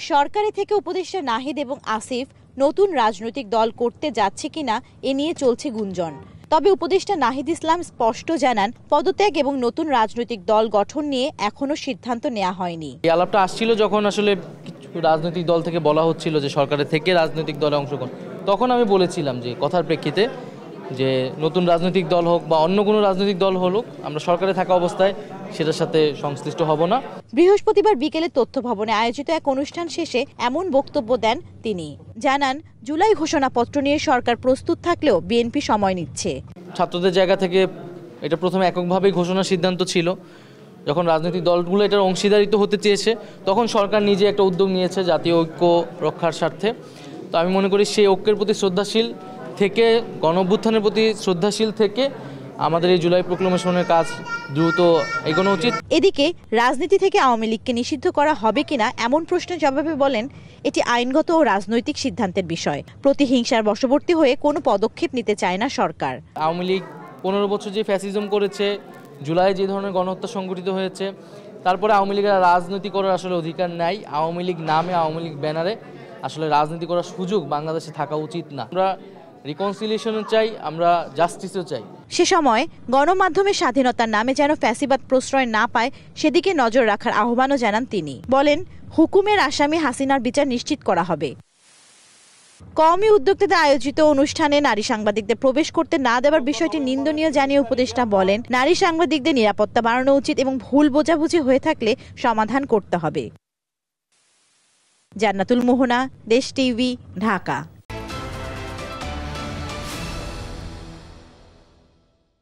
সরকারি থেকে উপদেষ্টা নাহিদ এবং আসিফ নতুন রাজনৈতিক দল করতে যাচ্ছে কিনা এ নিয়ে চলছে গুঞ্জন। তবে উপদেষ্টা নাহিদ ইসলাম স্পষ্ট জানান, পদত্যাগ এবং নতুন রাজনৈতিক দল গঠন নিয়ে এখনো সিদ্ধান্ত নেওয়া হয়নি। এই আলাপটা আসছিল যখন আসলে কিছু রাজনৈতিক দল থেকে বলা হচ্ছিল যে সরকারের থেকে রাজনৈতিক দলে অংশগ্রহণ, তখন আমি বলেছিলাম যে কথার প্রেক্ষিতে যে নতুন রাজনৈতিক দল হোক বা অন্য কোনো রাজনৈতিক দল হোক, আমরা সরকারে থাকা অবস্থায় সেটার সাথে সংশ্লিষ্ট হব না। বৃহস্পতিবার বিকেলে তথ্য ভবনে আয়োজিত এক অনুষ্ঠান শেষে এমন বক্তব্য দেন তিনি। জানান, জুলাই ঘোষণাপত্র নিয়ে সরকার প্রস্তুত থাকলেও বিএনপি সময় নিচ্ছে। ছাত্রদের জায়গা থেকে এটা প্রথমে এককভাবেই ঘোষণার সিদ্ধান্ত ছিল। যখন রাজনৈতিক দলগুলো এটার অংশীদারিত্ব হতে চেয়েছে, তখন সরকার নিজে একটা উদ্যোগ নিয়েছে জাতীয় ঐক্য রক্ষার স্বার্থে। তো আমি মনে করি সেই ঐক্যের প্রতি শ্রদ্ধাশীল থেকে, গণঅভ্যুত্থানের প্রতি শ্রদ্ধাশীল থেকে আমাদের এই জুলাই প্রক্লেমেশনের কাজ দ্রুত এগোনো উচিত। এদিকে রাজনীতি থেকে আওয়ামী লীগকে নিষিদ্ধ করা হবে কিনা এমন প্রশ্নের জবাবে বলেন, এটি আইনগত ও রাজনৈতিক সিদ্ধান্তের বিষয়। প্রতিহিংসার বশবর্তী হয়ে কোনো পদক্ষেপ নিতে চায় না সরকার। আওয়ামী লীগ 15 বছর যে ফ্যাসিজম করেছে, জুলাই যে ধরনের গণহত্যা সংঘটিত হয়েছে, তারপরে আওয়ামী লীগের রাজনীতি করার আসলে অধিকার নাই। আওয়ামী লীগ নামে, আওয়ামী লীগ ব্যানারে আসলে রাজনীতি করার সুযোগ বাংলাদেশে থাকা উচিত না। আমরা রিকনসিলিয়েশনও চাই, আমরা জাস্টিসও চাই। সে সময় গণমাধ্যমের স্বাধীনতার নামে যেন ফ্যাসিবাদ প্রশ্রয় না পায় সেদিকে নজর রাখার আহ্বানও জানান তিনি। বলেন, হুকুমের আসামি হাসিনার বিচার নিশ্চিত করা হবে। কওমি উদ্যোক্তাদের আয়োজিত অনুষ্ঠানে নারী সাংবাদিকদের প্রবেশ করতে না দেওয়ার বিষয়টি নিন্দনীয় জানিয়ে উপদেষ্টা বলেন, নারী সাংবাদিকদের নিরাপত্তা বাড়ানো উচিত এবং ভুল বোঝাবুঝি হয়ে থাকলে সমাধান করতে হবে। জান্নাতুল মোহনা, দেশ টিভি, ঢাকা।